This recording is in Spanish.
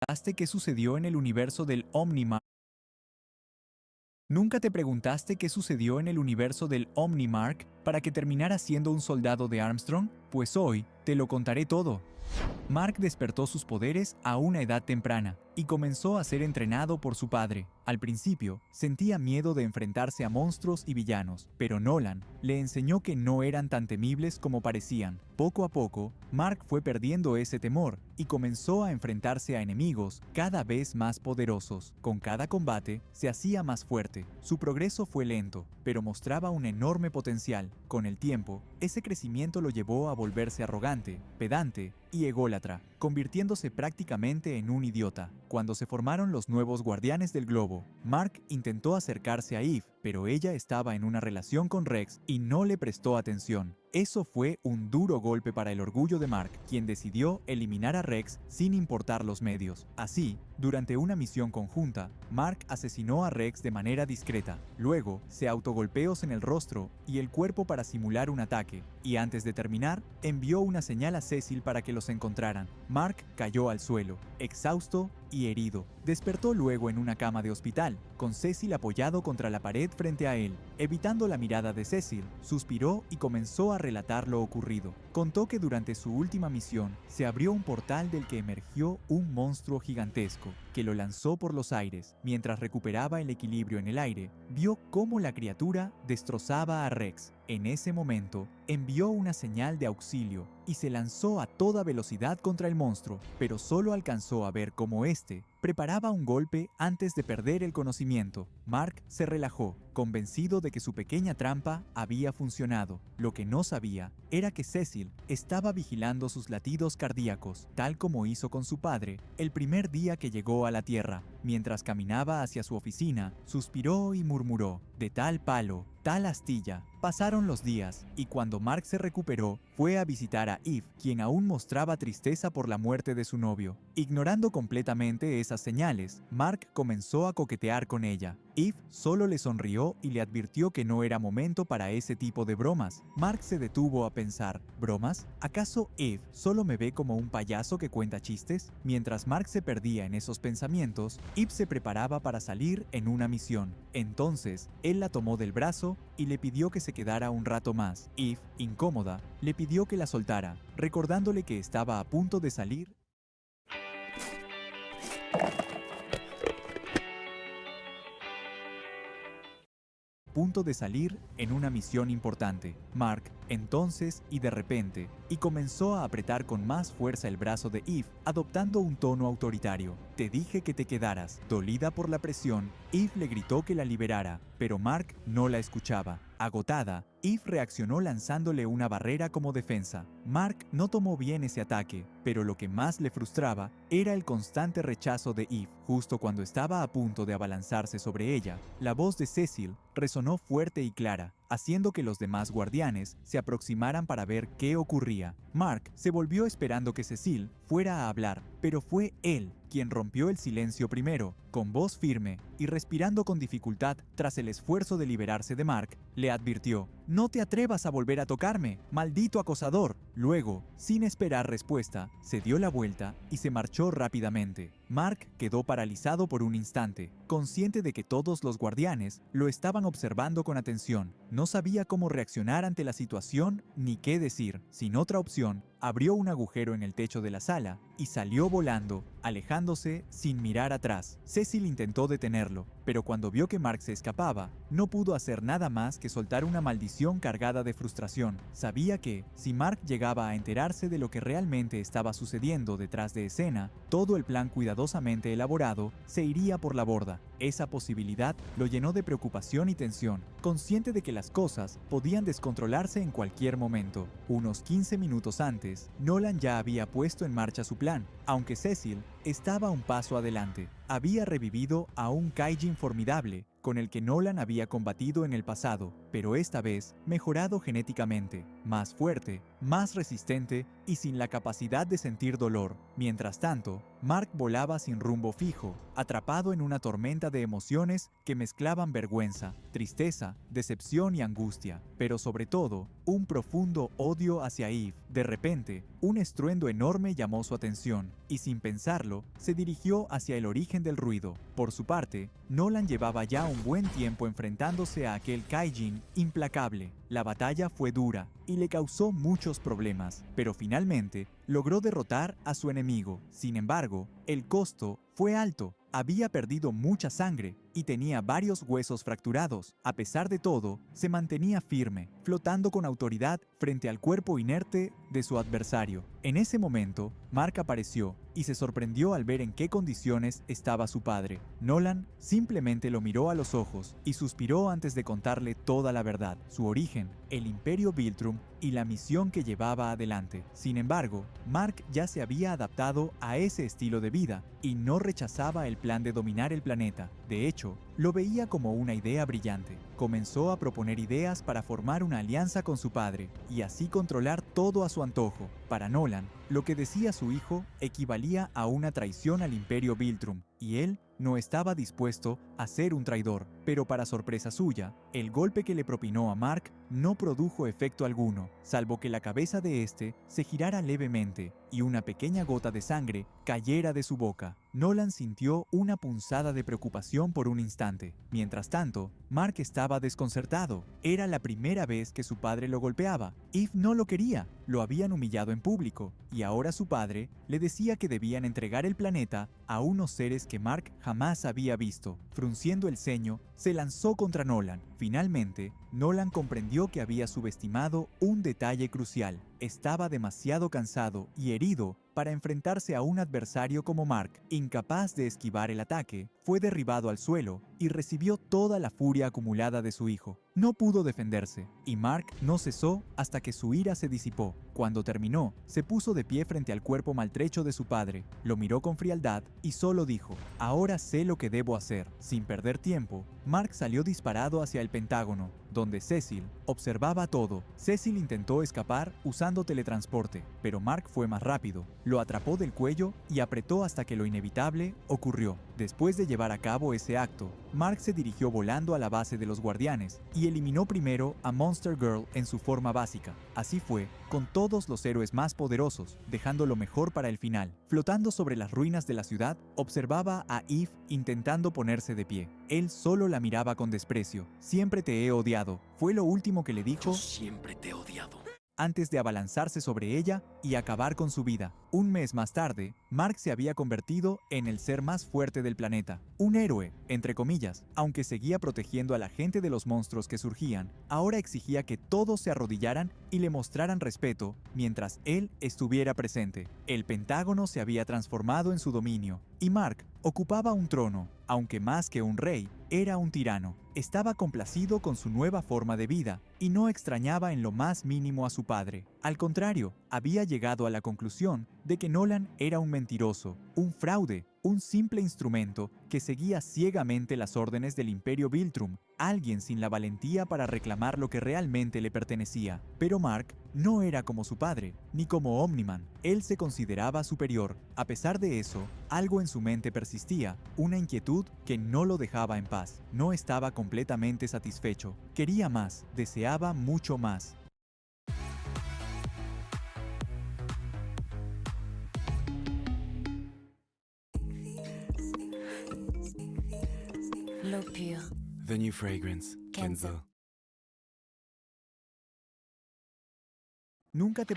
preguntaste qué sucedió en el universo del Omnimark? ¿Nunca te preguntaste qué sucedió en el universo del Omnimark para que terminara siendo un soldado de Armstrong? Pues hoy te lo contaré todo. Mark despertó sus poderes a una edad temprana y comenzó a ser entrenado por su padre. Al principio, sentía miedo de enfrentarse a monstruos y villanos, pero Nolan le enseñó que no eran tan temibles como parecían. Poco a poco, Mark fue perdiendo ese temor y comenzó a enfrentarse a enemigos cada vez más poderosos. Con cada combate, se hacía más fuerte. Su progreso fue lento, pero mostraba un enorme potencial. Con el tiempo, ese crecimiento lo llevó a volverse arrogante, pedante y ególatra, convirtiéndose prácticamente en un idiota. Cuando se formaron los nuevos Guardianes del Globo, Mark intentó acercarse a Eve, pero ella estaba en una relación con Rex y no le prestó atención. Eso fue un duro golpe para el orgullo de Mark, quien decidió eliminar a Rex sin importar los medios. Así, durante una misión conjunta, Mark asesinó a Rex de manera discreta. Luego, se autogolpeó en el rostro y el cuerpo para simular un ataque, y antes de terminar, envió una señal a Cecil para que los encontraran. Mark cayó al suelo, exhausto y herido. Despertó luego en una cama de hospital, con Cecil apoyado contra la pared frente a él. Evitando la mirada de Cecil, suspiró y comenzó a relatar lo ocurrido. Contó que durante su última misión se abrió un portal del que emergió un monstruo gigantesco, que lo lanzó por los aires. Mientras recuperaba el equilibrio en el aire, vio cómo la criatura destrozaba a Rex. En ese momento, envió una señal de auxilio y se lanzó a toda velocidad contra el monstruo, pero solo alcanzó a ver cómo éste preparaba un golpe antes de perder el conocimiento. Mark se relajó, convencido de que su pequeña trampa había funcionado. Lo que no sabía era que Cecil estaba vigilando sus latidos cardíacos, tal como hizo con su padre el primer día que llegó a la Tierra. Mientras caminaba hacia su oficina, suspiró y murmuró: «De tal palo, tal astilla». Pasaron los días, y cuando Mark se recuperó, fue a visitar a Eve, quien aún mostraba tristeza por la muerte de su novio. Ignorando completamente esas señales, Mark comenzó a coquetear con ella. Eve solo le sonrió y le advirtió que no era momento para ese tipo de bromas. Mark se detuvo a pensar: ¿bromas? ¿Acaso Eve solo me ve como un payaso que cuenta chistes? Mientras Mark se perdía en esos pensamientos, Eve se preparaba para salir en una misión. Entonces, él la tomó del brazo y le pidió que se quedara un rato más. Eve, incómoda, le pidió que la soltara, recordándole que estaba a punto de salir en una misión importante. Mark, entonces y de repente, y comenzó a apretar con más fuerza el brazo de Eve, adoptando un tono autoritario. «Te dije que te quedaras». Dolida por la presión, Eve le gritó que la liberara, pero Mark no la escuchaba. Agotada, Eve reaccionó lanzándole una barrera como defensa. Mark no tomó bien ese ataque, pero lo que más le frustraba era el constante rechazo de Eve. Justo cuando estaba a punto de abalanzarse sobre ella, la voz de Cecil resonó fuerte y clara, haciendo que los demás guardianes se aproximaran para ver qué ocurría. Mark se volvió esperando que Cecil fuera a hablar, pero fue él quien rompió el silencio primero. Con voz firme y respirando con dificultad tras el esfuerzo de liberarse de Mark, le advirtió: «No te atrevas a volver a tocarme, maldito acosador». Luego, sin esperar respuesta, se dio la vuelta y se marchó rápidamente. Mark quedó paralizado por un instante, consciente de que todos los guardianes lo estaban observando con atención. No sabía cómo reaccionar ante la situación ni qué decir. Sin otra opción, abrió un agujero en el techo de la sala y salió volando, alejándose sin mirar atrás. Cecil intentó detenerlo, pero cuando vio que Mark se escapaba, no pudo hacer nada más que soltar una maldición cargada de frustración. Sabía que, si Mark llegaba a enterarse de lo que realmente estaba sucediendo detrás de escena, todo el plan cuidadosamente elaborado se iría por la borda. Esa posibilidad lo llenó de preocupación y tensión, consciente de que las cosas podían descontrolarse en cualquier momento. Unos 15 minutos antes, Nolan ya había puesto en marcha su plan, aunque Cecil estaba un paso adelante. Había revivido a un Kaijin formidable, con el que Nolan había combatido en el pasado, pero esta vez mejorado genéticamente, más fuerte, más resistente y sin la capacidad de sentir dolor. Mientras tanto, Mark volaba sin rumbo fijo, atrapado en una tormenta de emociones que mezclaban vergüenza, tristeza, decepción y angustia, pero sobre todo, un profundo odio hacia Eve. De repente, un estruendo enorme llamó su atención, y sin pensarlo, se dirigió hacia el origen del ruido. Por su parte, Nolan llevaba ya un buen tiempo enfrentándose a aquel Kaijin implacable. La batalla fue dura y le causó muchos problemas, pero finalmente logró derrotar a su enemigo. Sin embargo, el costo fue alto. Había perdido mucha sangre y tenía varios huesos fracturados. A pesar de todo, se mantenía firme, flotando con autoridad frente al cuerpo inerte de su adversario. En ese momento, Mark apareció y se sorprendió al ver en qué condiciones estaba su padre. Nolan simplemente lo miró a los ojos y suspiró antes de contarle toda la verdad, su origen, el Imperio Viltrum y la misión que llevaba adelante. Sin embargo, Mark ya se había adaptado a ese estilo de vida y no rechazaba el plan de dominar el planeta. De hecho, lo veía como una idea brillante. Comenzó a proponer ideas para formar una alianza con su padre y así controlar todo a su antojo. Para Nolan, lo que decía su hijo equivalía a una traición al Imperio Viltrum, y él no estaba dispuesto a ser un traidor. Pero para sorpresa suya, el golpe que le propinó a Mark no produjo efecto alguno, salvo que la cabeza de este se girara levemente y una pequeña gota de sangre cayera de su boca. Nolan sintió una punzada de preocupación por un instante. Mientras tanto, Mark estaba desconcertado. Era la primera vez que su padre lo golpeaba. Eve no lo quería, lo habían humillado en público, y ahora su padre le decía que debían entregar el planeta a unos seres que Mark jamás había visto. Frunciendo el ceño, se lanzó contra Nolan. Finalmente, Nolan comprendió que había subestimado un detalle crucial. Estaba demasiado cansado y herido para enfrentarse a un adversario como Mark. Incapaz de esquivar el ataque, fue derribado al suelo y recibió toda la furia acumulada de su hijo. No pudo defenderse, y Mark no cesó hasta que su ira se disipó. Cuando terminó, se puso de pie frente al cuerpo maltrecho de su padre, lo miró con frialdad y solo dijo: «Ahora sé lo que debo hacer». Sin perder tiempo, Mark salió disparado hacia el Pentágono, donde Cecil observaba todo. Cecil intentó escapar usando teletransporte, pero Mark fue más rápido. Lo atrapó del cuello y apretó hasta que lo inevitable ocurrió. Después de llevar a cabo ese acto, Mark se dirigió volando a la base de los guardianes y eliminó primero a Monster Girl en su forma básica. Así fue con todos los héroes más poderosos, dejando lo mejor para el final. Flotando sobre las ruinas de la ciudad, observaba a Eve intentando ponerse de pie. Él solo la miraba con desprecio. «Siempre te he odiado», fue lo último que le dijo. Yo siempre te he odiado. Antes de abalanzarse sobre ella y acabar con su vida. Un mes más tarde, Mark se había convertido en el ser más fuerte del planeta. Un héroe, entre comillas. Aunque seguía protegiendo a la gente de los monstruos que surgían, ahora exigía que todos se arrodillaran y le mostraran respeto mientras él estuviera presente. El Pentágono se había transformado en su dominio, y Mark ocupaba un trono. Aunque más que un rey, era un tirano. Estaba complacido con su nueva forma de vida y no extrañaba en lo más mínimo a su padre. Al contrario, había llegado a la conclusión de que Nolan era un mentiroso, un fraude, un simple instrumento que seguía ciegamente las órdenes del Imperio Viltrum, alguien sin la valentía para reclamar lo que realmente le pertenecía. Pero Mark no era como su padre, ni como Omniman. Él se consideraba superior. A pesar de eso, algo en su mente persistía, una inquietud que no lo dejaba en paz. No estaba completamente satisfecho. Quería más, deseaba mucho más. L'eau pure. The new fragrance, Kenzo. Kenzo. Nunca te